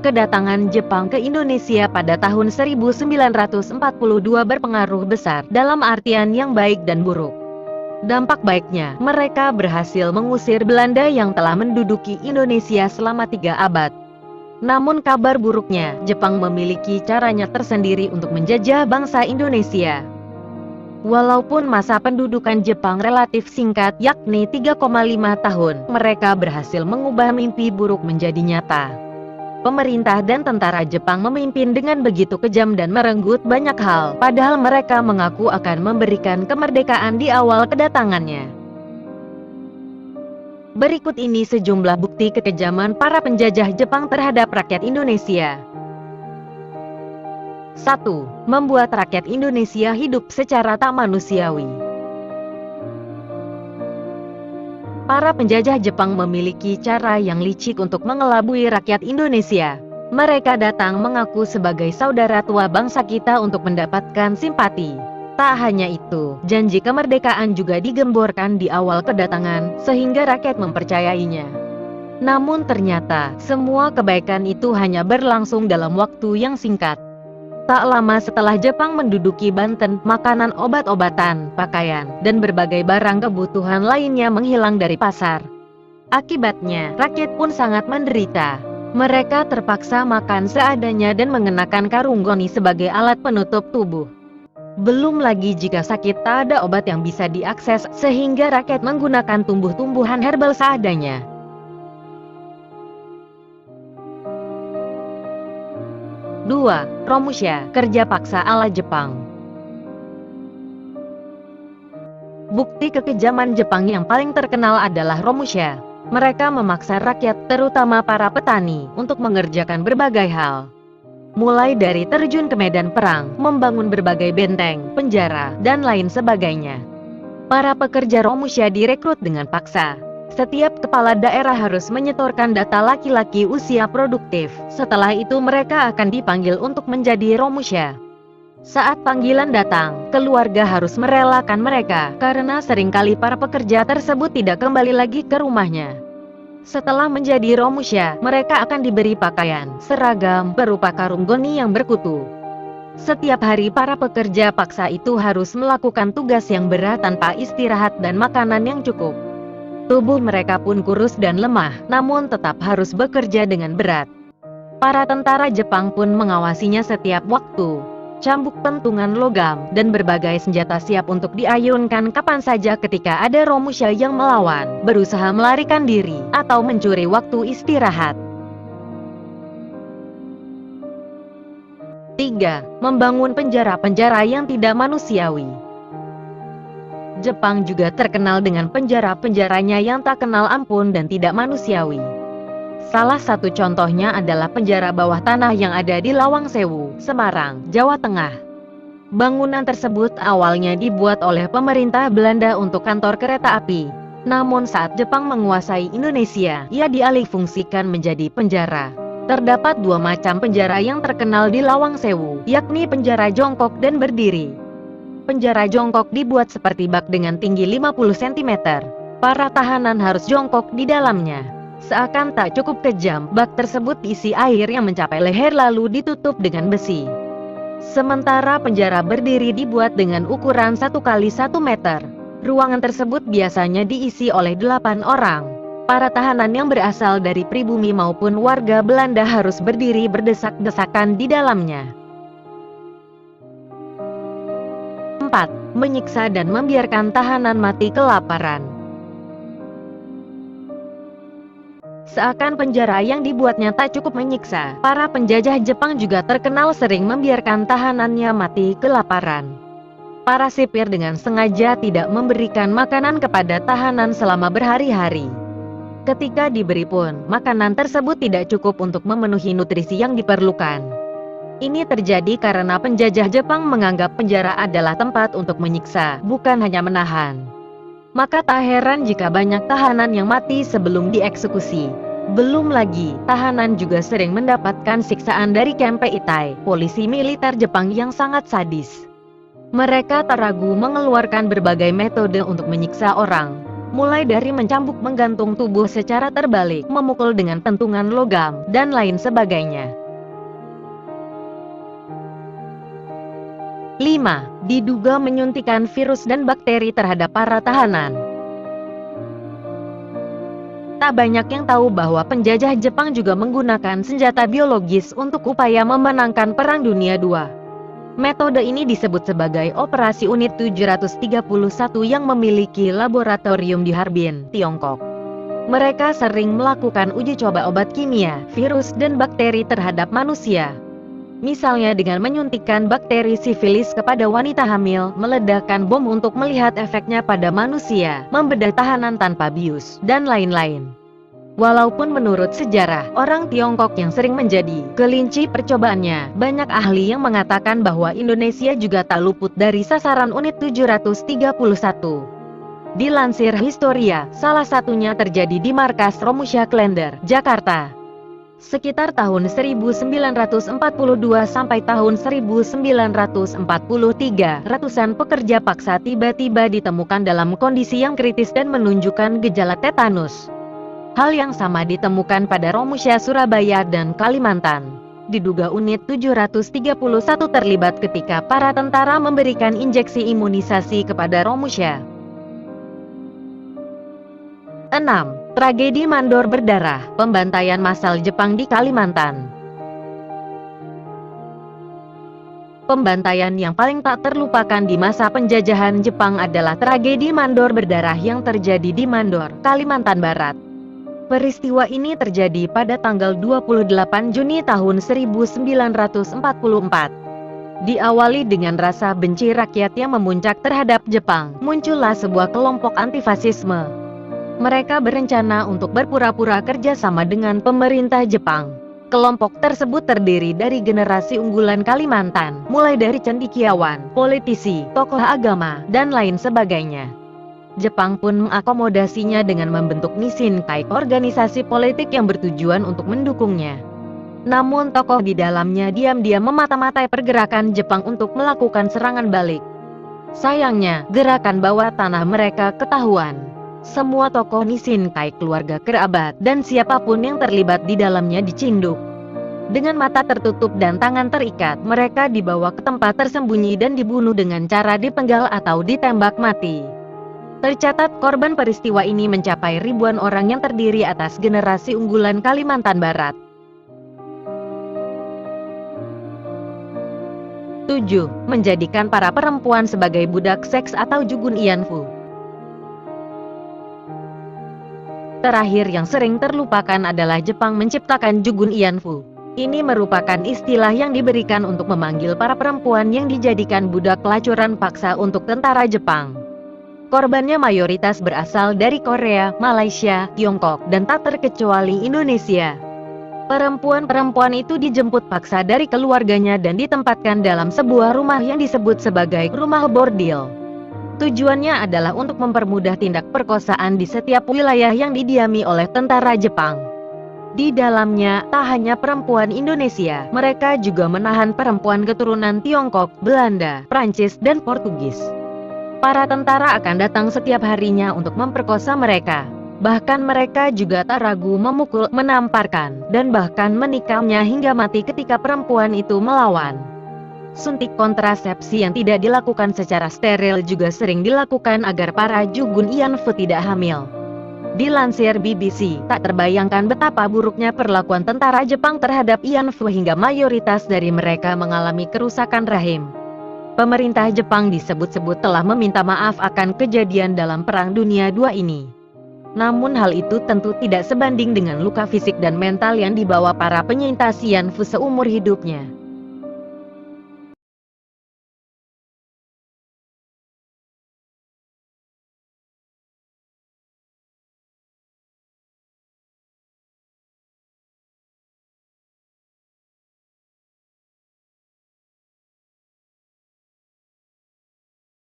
Kedatangan Jepang ke Indonesia pada tahun 1942 berpengaruh besar dalam artian yang baik dan buruk. Dampak baiknya, mereka berhasil mengusir Belanda yang telah menduduki Indonesia selama 3 abad. Namun kabar buruknya, Jepang memiliki caranya tersendiri untuk menjajah bangsa Indonesia. Walaupun masa pendudukan Jepang relatif singkat, yakni 3,5 tahun, mereka berhasil mengubah mimpi buruk menjadi nyata. Pemerintah dan tentara Jepang memimpin dengan begitu kejam dan merenggut banyak hal, padahal mereka mengaku akan memberikan kemerdekaan di awal kedatangannya. Berikut ini sejumlah bukti kekejaman para penjajah Jepang terhadap rakyat Indonesia. 1. Membuat rakyat Indonesia hidup secara tak manusiawi. Para penjajah Jepang memiliki cara yang licik untuk mengelabui rakyat Indonesia. Mereka datang mengaku sebagai saudara tua bangsa kita untuk mendapatkan simpati. Tak hanya itu, janji kemerdekaan juga digemborkan di awal kedatangan, sehingga rakyat mempercayainya. Namun ternyata, semua kebaikan itu hanya berlangsung dalam waktu yang singkat. Tak lama setelah Jepang menduduki Banten, makanan, obat-obatan, pakaian, dan berbagai barang kebutuhan lainnya menghilang dari pasar. Akibatnya, rakyat pun sangat menderita. Mereka terpaksa makan seadanya dan mengenakan karung goni sebagai alat penutup tubuh. Belum lagi jika sakit tak ada obat yang bisa diakses, sehingga rakyat menggunakan tumbuh-tumbuhan herbal seadanya. 2. Romusha, kerja paksa ala Jepang. Bukti kekejaman Jepang yang paling terkenal adalah Romusha. Mereka memaksa rakyat, terutama para petani, untuk mengerjakan berbagai hal. Mulai dari terjun ke medan perang, membangun berbagai benteng, penjara, dan lain sebagainya. Para pekerja Romusha direkrut dengan paksa. Setiap kepala daerah harus menyetorkan data laki-laki usia produktif. Setelah itu mereka akan dipanggil untuk menjadi Romusha. Saat panggilan datang, keluarga harus merelakan mereka, karena seringkali para pekerja tersebut tidak kembali lagi ke rumahnya. Setelah menjadi Romusha, mereka akan diberi pakaian, seragam, berupa karung goni yang berkutu. Setiap hari para pekerja paksa itu harus melakukan tugas yang berat tanpa istirahat dan makanan yang cukup. Tubuh mereka pun kurus dan lemah, namun tetap harus bekerja dengan berat. Para tentara Jepang pun mengawasinya setiap waktu. Cambuk pentungan logam, dan berbagai senjata siap untuk diayunkan kapan saja ketika ada Romusha yang melawan, berusaha melarikan diri, atau mencuri waktu istirahat. 3. Membangun penjara-penjara yang tidak manusiawi. Jepang juga terkenal dengan penjara-penjaranya yang tak kenal ampun dan tidak manusiawi. Salah satu contohnya adalah penjara bawah tanah yang ada di Lawang Sewu, Semarang, Jawa Tengah. Bangunan tersebut awalnya dibuat oleh pemerintah Belanda untuk kantor kereta api. Namun saat Jepang menguasai Indonesia, ia dialihfungsikan menjadi penjara. Terdapat 2 macam penjara yang terkenal di Lawang Sewu, yakni penjara jongkok dan berdiri. Penjara jongkok dibuat seperti bak dengan tinggi 50 cm. Para tahanan harus jongkok di dalamnya. Seakan tak cukup kejam, bak tersebut diisi air yang mencapai leher lalu ditutup dengan besi. Sementara penjara berdiri dibuat dengan ukuran 1 kali 1 meter. Ruangan tersebut biasanya diisi oleh 8 orang. Para tahanan yang berasal dari pribumi maupun warga Belanda harus berdiri berdesak-desakan di dalamnya. 4. Menyiksa dan membiarkan tahanan mati kelaparan. Seakan penjara yang dibuatnya tak cukup menyiksa, para penjajah Jepang juga terkenal sering membiarkan tahanannya mati kelaparan. Para sipir dengan sengaja tidak memberikan makanan kepada tahanan selama berhari-hari. Ketika diberi pun, makanan tersebut tidak cukup untuk memenuhi nutrisi yang diperlukan. Ini terjadi karena penjajah Jepang menganggap penjara adalah tempat untuk menyiksa, bukan hanya menahan. Maka tak heran jika banyak tahanan yang mati sebelum dieksekusi. Belum lagi, tahanan juga sering mendapatkan siksaan dari Kempe Itai, polisi militer Jepang yang sangat sadis. Mereka tak ragu mengeluarkan berbagai metode untuk menyiksa orang. mulai dari mencambuk menggantung tubuh secara terbalik, memukul dengan pentungan logam, dan lain sebagainya. 5. Diduga menyuntikkan virus dan bakteri terhadap para tahanan. Tak banyak yang tahu bahwa penjajah Jepang juga menggunakan senjata biologis untuk upaya memenangkan Perang Dunia II. Metode ini disebut sebagai Operasi Unit 731 yang memiliki laboratorium di Harbin, Tiongkok. Mereka sering melakukan uji coba obat kimia, virus dan bakteri terhadap manusia. Misalnya dengan menyuntikkan bakteri sifilis kepada wanita hamil, meledakkan bom untuk melihat efeknya pada manusia, membedah tahanan tanpa bius, dan lain-lain. Walaupun menurut sejarah, orang Tiongkok yang sering menjadi kelinci percobaannya, banyak ahli yang mengatakan bahwa Indonesia juga tak luput dari sasaran Unit 731. Dilansir Historia, salah satunya terjadi di markas Romusha Klender, Jakarta. Sekitar tahun 1942 sampai tahun 1943, ratusan pekerja paksa tiba-tiba ditemukan dalam kondisi yang kritis dan menunjukkan gejala tetanus. Hal yang sama ditemukan pada Romusha Surabaya dan Kalimantan. Diduga Unit 731 terlibat ketika para tentara memberikan injeksi imunisasi kepada Romusha. 6. Tragedi Mandor berdarah, pembantaian massal Jepang di Kalimantan. Pembantaian yang paling tak terlupakan di masa penjajahan Jepang adalah tragedi Mandor berdarah yang terjadi di Mandor, Kalimantan Barat. Peristiwa ini terjadi pada tanggal 28 Juni tahun 1944. Diawali dengan rasa benci rakyat yang memuncak terhadap Jepang, muncullah sebuah kelompok antifasisme. Mereka berencana untuk berpura-pura kerja sama dengan pemerintah Jepang. Kelompok tersebut terdiri dari generasi unggulan Kalimantan, mulai dari cendekiawan, politisi, tokoh agama, dan lain sebagainya. Jepang pun mengakomodasinya dengan membentuk Nishinkai, organisasi politik yang bertujuan untuk mendukungnya. Namun tokoh di dalamnya diam-diam memata-matai pergerakan Jepang untuk melakukan serangan balik. Sayangnya, gerakan bawah tanah mereka ketahuan. Semua tokoh Nishinkai, keluarga kerabat, dan siapapun yang terlibat di dalamnya dicinduk. Dengan mata tertutup dan tangan terikat, mereka dibawa ke tempat tersembunyi dan dibunuh dengan cara dipenggal atau ditembak mati. Tercatat korban peristiwa ini mencapai ribuan orang yang terdiri atas generasi unggulan Kalimantan Barat. 7. Menjadikan para perempuan sebagai budak seks atau Jugun Ianfu. Terakhir yang sering terlupakan adalah Jepang menciptakan Jugun Ianfu. Ini merupakan istilah yang diberikan untuk memanggil para perempuan yang dijadikan budak pelacuran paksa untuk tentara Jepang. Korbannya mayoritas berasal dari Korea, Malaysia, Tiongkok, dan tak terkecuali Indonesia. Perempuan-perempuan itu dijemput paksa dari keluarganya dan ditempatkan dalam sebuah rumah yang disebut sebagai rumah bordil. Tujuannya adalah untuk mempermudah tindak perkosaan di setiap wilayah yang didiami oleh tentara Jepang. Di dalamnya, tak hanya perempuan Indonesia, mereka juga menahan perempuan keturunan Tiongkok, Belanda, Prancis, dan Portugis. Para tentara akan datang setiap harinya untuk memperkosa mereka. Bahkan mereka juga tak ragu memukul, menamparkan, dan bahkan menikamnya hingga mati ketika perempuan itu melawan. Suntik kontrasepsi yang tidak dilakukan secara steril juga sering dilakukan agar para Jugun Ianfu tidak hamil. Dilansir BBC, tak terbayangkan betapa buruknya perlakuan tentara Jepang terhadap Ianfu hingga mayoritas dari mereka mengalami kerusakan rahim. Pemerintah Jepang disebut-sebut telah meminta maaf akan kejadian dalam Perang Dunia II ini. Namun hal itu tentu tidak sebanding dengan luka fisik dan mental yang dibawa para penyintas Ianfu seumur hidupnya.